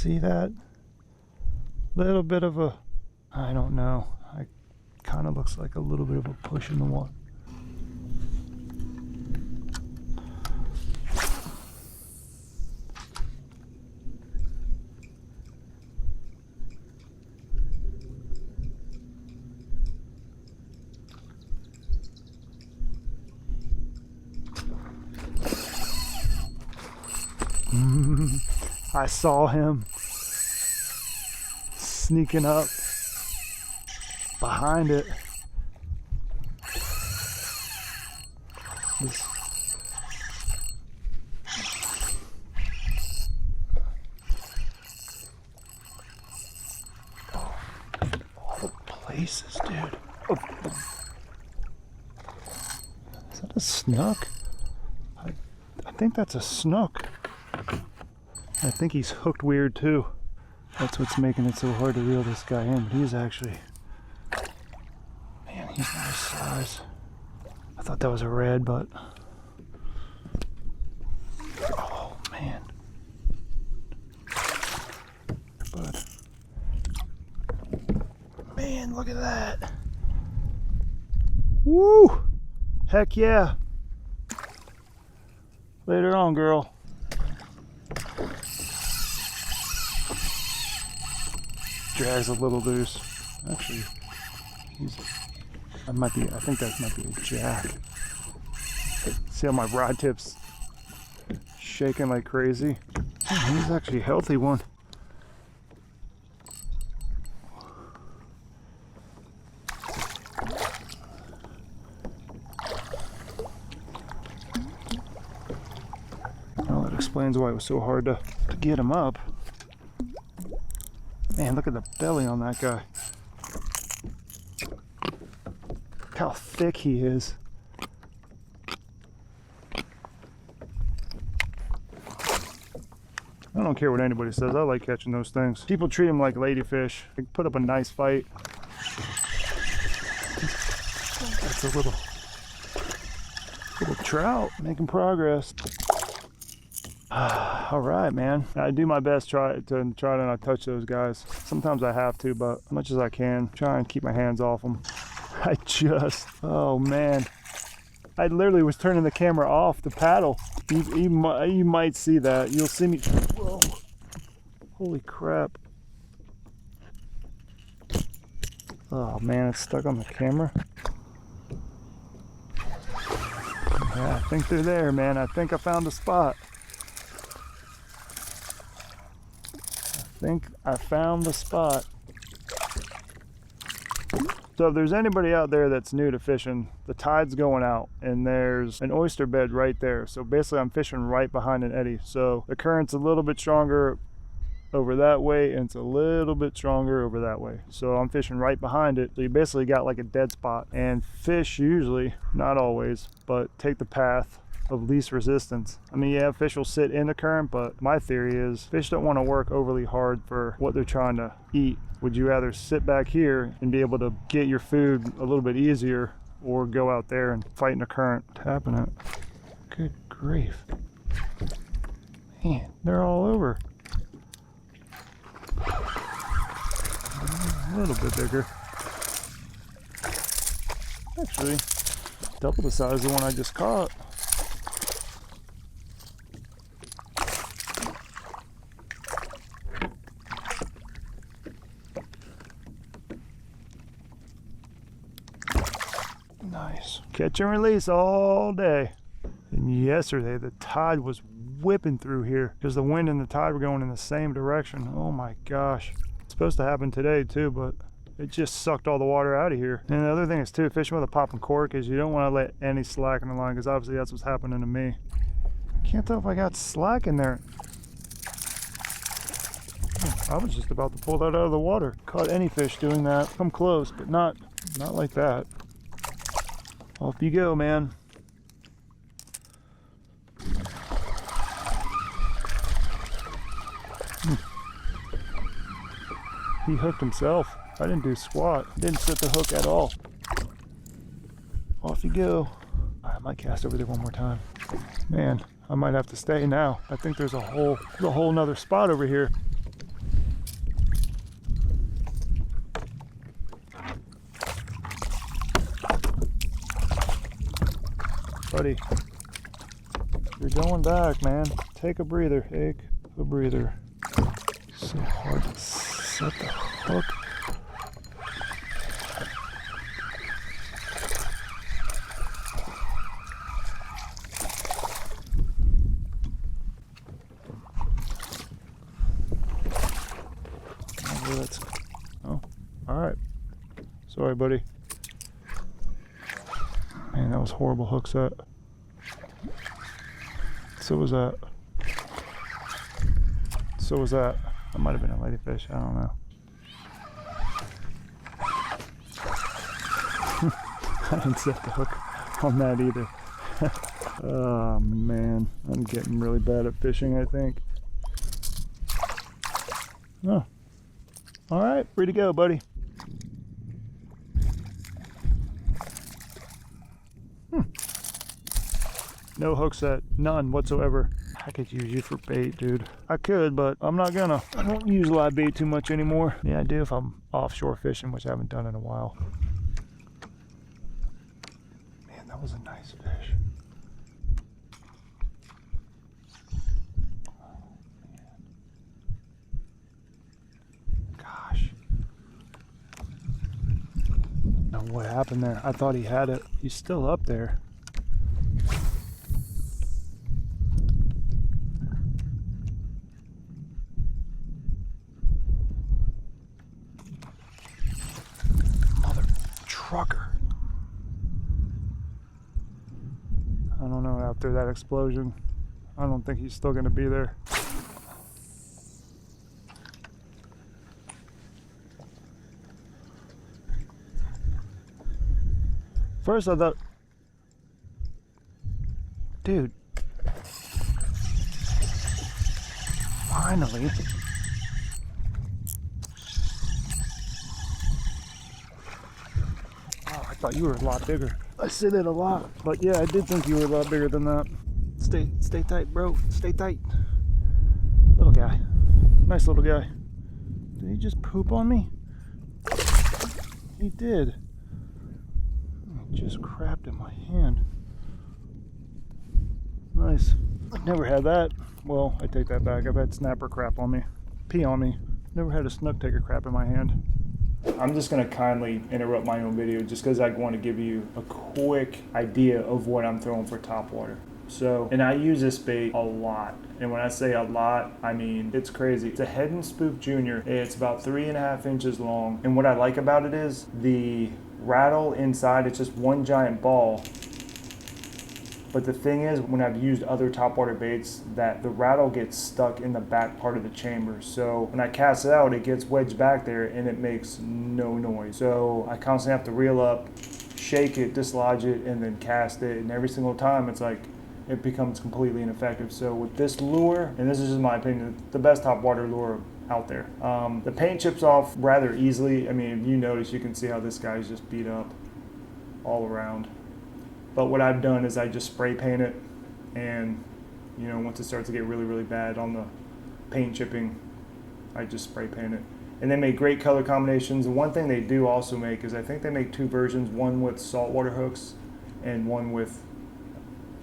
See that? Little bit of a, I don't know. It kind of looks like a little bit of a push in the water. I saw him sneaking up behind it. All the places, dude. Oh. Is that a snook? I think that's a snook. I think he's hooked weird too. That's what's making it so hard to reel this guy in. But he's actually, man, he's nice size. I thought that was a red, but oh man. But man, look at that. Woo! Heck yeah. Later on, girl. Drag's a little loose. Actually, I think that might be a jack. See how my rod tip's shaking like crazy? Oh, he's actually a healthy one. Well, that explains why it was so hard to get him up. Man, look at the belly on that guy. Look how thick he is. I don't care what anybody says. I like catching those things. People treat them like ladyfish. They put up a nice fight. That's a little trout making progress. All right, man. I do my best try to not touch those guys. Sometimes I have to, but as much as I can, try and keep my hands off them. Oh man. I literally was turning the camera off to paddle. You might see that. You'll see me. Whoa. Holy crap. Oh man, it's stuck on the camera. Yeah, I think they're there, man. I think I found a spot. I found the spot. So if there's anybody out there that's new to fishing, the tide's going out and there's an oyster bed right there. So basically I'm fishing right behind an eddy. So the current's a little bit stronger over that way and it's a little bit stronger over that way. So I'm fishing right behind it. So you basically got like a dead spot, and fish usually, not always, but take the path of least resistance. I mean, yeah, fish will sit in the current, but my theory is fish don't want to work overly hard for what they're trying to eat. Would you rather sit back here and be able to get your food a little bit easier, or go out there and fight in the current? Tapping it. Good grief. Man, they're all over. A little bit bigger. Actually, double the size of the one I just caught. Nice. Catch and release all day. And yesterday the tide was whipping through here because the wind and the tide were going in the same direction. Oh my gosh. It's supposed to happen today too, but it just sucked all the water out of here. And the other thing is too, fishing with a popping cork is you don't want to let any slack in the line, because obviously that's what's happening to me. Can't tell if I got slack in there. I was just about to pull that out of the water. Caught any fish doing that. Come close, but not like that. Off you go, man. He hooked himself. I didn't do squat. Didn't set the hook at all. Off you go. I might cast over there one more time. Man, I might have to stay now. I think there's a whole nother spot over here. buddy. You're going back, man. Take a breather. Take a breather. So hard to set the hook. Oh, all right. Sorry, buddy. Man, that was a horrible hook set. So was that. So was that. That might have been a ladyfish. I don't know. I didn't set the hook on that either. Oh man, I'm getting really bad at fishing, I think. Oh. All right, free to go, buddy. No hook set, none whatsoever. I could use you for bait, dude. I could, but I'm not gonna. I don't use live bait too much anymore. Yeah, I do if I'm offshore fishing, which I haven't done in a while. Man, that was a nice fish. Gosh. Now what happened there? I thought he had it. He's still up there. Trucker. I don't know, after that explosion, I don't think he's still going to be there. First I thought, dude, finally. I thought you were a lot bigger. I say that a lot, but yeah, I did think you were a lot bigger than that. Stay tight, bro. Stay tight. Little guy. Nice little guy. Did he just poop on me? He did. He just crapped in my hand. Nice. I've never had that. Well, I take that back. I've had snapper crap on me. Pee on me. Never had a snook take a crap in my hand. I'm just going to kindly interrupt my own video just because I want to give you a quick idea of what I'm throwing for topwater. So, and I use this bait a lot. And when I say a lot, I mean, it's crazy. It's a Heddon Spook Jr. It's about 3.5 inches long. And what I like about it is the rattle inside, it's just one giant ball. But the thing is, when I've used other topwater baits, that the rattle gets stuck in the back part of the chamber. So when I cast it out, it gets wedged back there and it makes no noise. So I constantly have to reel up, shake it, dislodge it, and then cast it. And every single time, it's like, it becomes completely ineffective. So with this lure, and this is just my opinion, the best topwater lure out there. The paint chips off rather easily. I mean, if you notice, you can see how this guy's just beat up all around. But what I've done is I just spray paint it, and you know, once it starts to get really, really bad on the paint chipping, I just spray paint it. And they make great color combinations. And one thing they do also make is I think they make 2 versions, one with saltwater hooks and one with,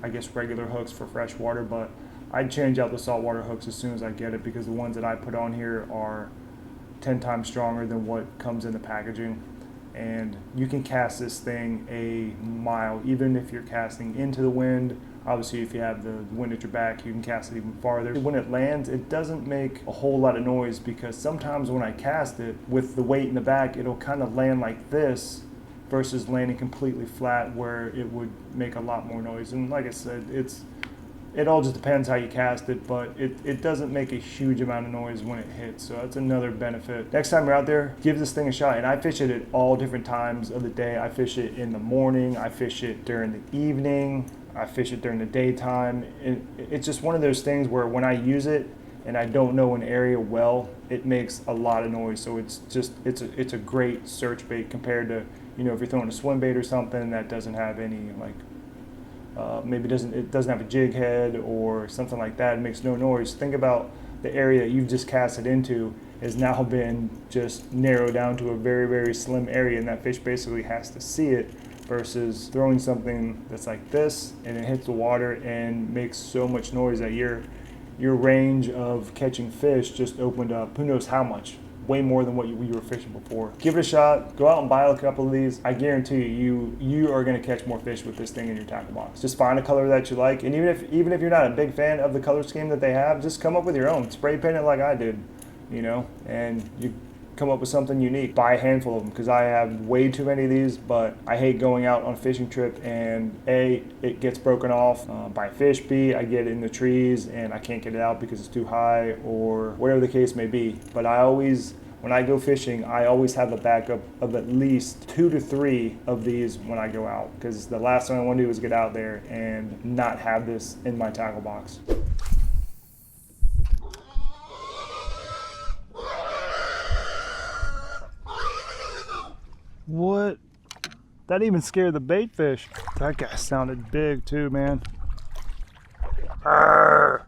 I guess, regular hooks for freshwater. But I'd change out the saltwater hooks as soon as I get it, because the ones that I put on here are 10 times stronger than what comes in the packaging. And you can cast this thing a mile, even if you're casting into the wind. Obviously, if you have the wind at your back, you can cast it even farther. When it lands, it doesn't make a whole lot of noise, because sometimes when I cast it with the weight in the back, it'll kind of land like this versus landing completely flat, where it would make a lot more noise. And like I said, it all just depends how you cast it, but it doesn't make a huge amount of noise when it hits, so that's another benefit. Next time you're out there, give this thing a shot. And I fish it at all different times of the day. I fish it in the morning, I fish it during the evening, I fish it during the daytime. It's just one of those things where when I use it and I don't know an area well, it makes a lot of noise. So it's a great search bait compared to, you know, if you're throwing a swim bait or something that doesn't have any, like, maybe it doesn't have a jig head or something like that. It makes no noise. Think about the area that you've just cast it into has now been just narrowed down to a very, very slim area, and that fish basically has to see it versus throwing something that's like this and it hits the water and makes so much noise that your range of catching fish just opened up who knows how much. Way more than what you were fishing before. Give it a shot. Go out and buy a couple of these. I guarantee you are going to catch more fish with this thing in your tackle box. Just find a color that you like, and even if you're not a big fan of the color scheme that they have, just come up with your own. Spray paint it like I did, you know, and you come up with something unique. Buy a handful of them because I have way too many of these, but I hate going out on a fishing trip and A, it gets broken off by fish, B, I get it in the trees and I can't get it out because it's too high or whatever the case may be. But when I go fishing, I always have a backup of at least 2 to 3 of these when I go out, because the last thing I want to do is get out there and not have this in my tackle box. What? That even scared the bait fish. That guy sounded big too, man. Arr!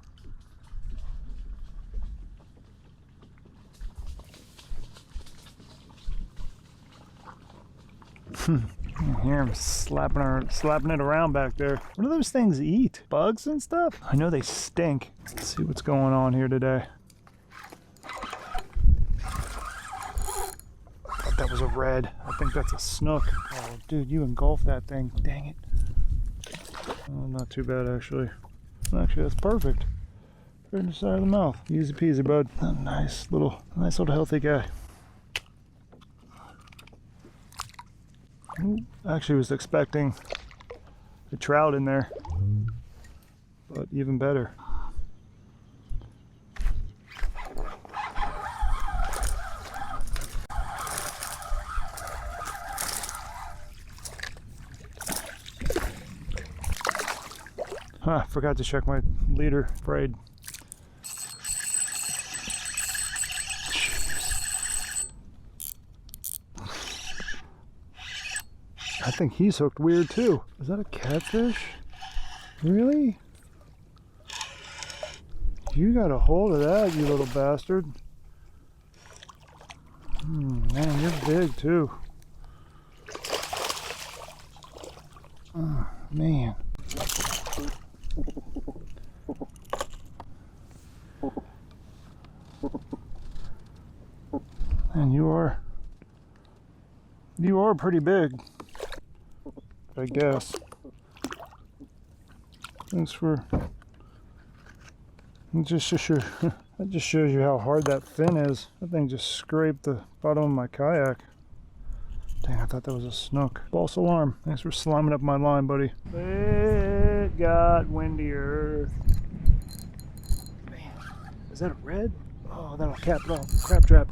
I hear him slapping it around back there. What do those things eat? Bugs and stuff? I know they stink. Let's see what's going on here today. I thought that was a red. I think that's a snook. Oh, dude, you engulfed that thing. Dang it. Oh, not too bad, actually. Actually, that's perfect. Right in the side of the mouth. Easy peasy, bud. A nice little healthy guy. Actually was expecting a trout in there, but even better. Huh, forgot to check my leader braid. I think he's hooked weird too. Is that a catfish? Really? You got a hold of that, you little bastard. Man, you're big too. Oh, man. And you are pretty big, I guess. Thanks for. That just shows you how hard that fin is. That thing just scraped the bottom of my kayak. Dang, I thought that was a snook. False alarm. Thanks for sliming up my line, buddy. It got windier. Man, is that a red? Oh, that'll crab trap.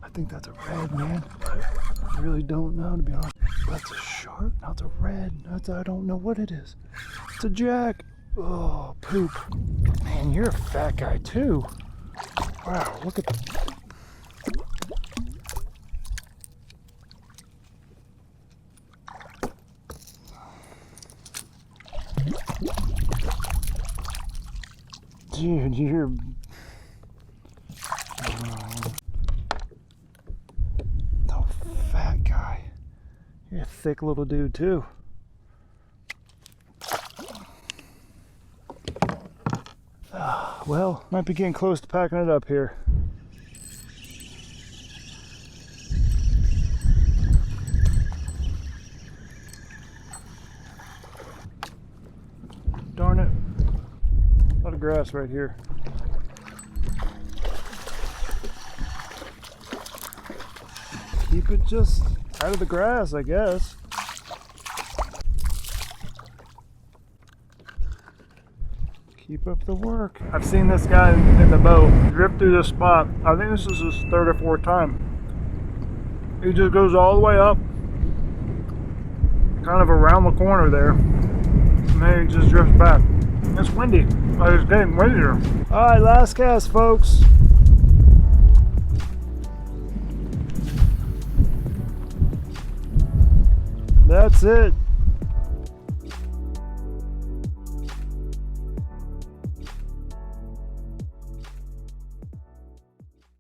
I think that's a red, man. I really don't know, to be honest. That's a shark? No, it's a red. I don't know what it is. It's a jack. Oh, poop. Man, you're a fat guy too. Wow, look at the... Dude, you're... Oh, fat guy. You're a thick little dude too. Well, might be getting close to packing it up here. Darn it. A lot of grass right here. Keep it just out of the grass, I guess. Keep up the work. I've seen this guy in the boat drift through this spot. I think this is his 3rd or 4th time. He just goes all the way up, kind of around the corner there, and then he just drifts back. It's windy. It's getting windier. Alright, last cast, folks. That's it.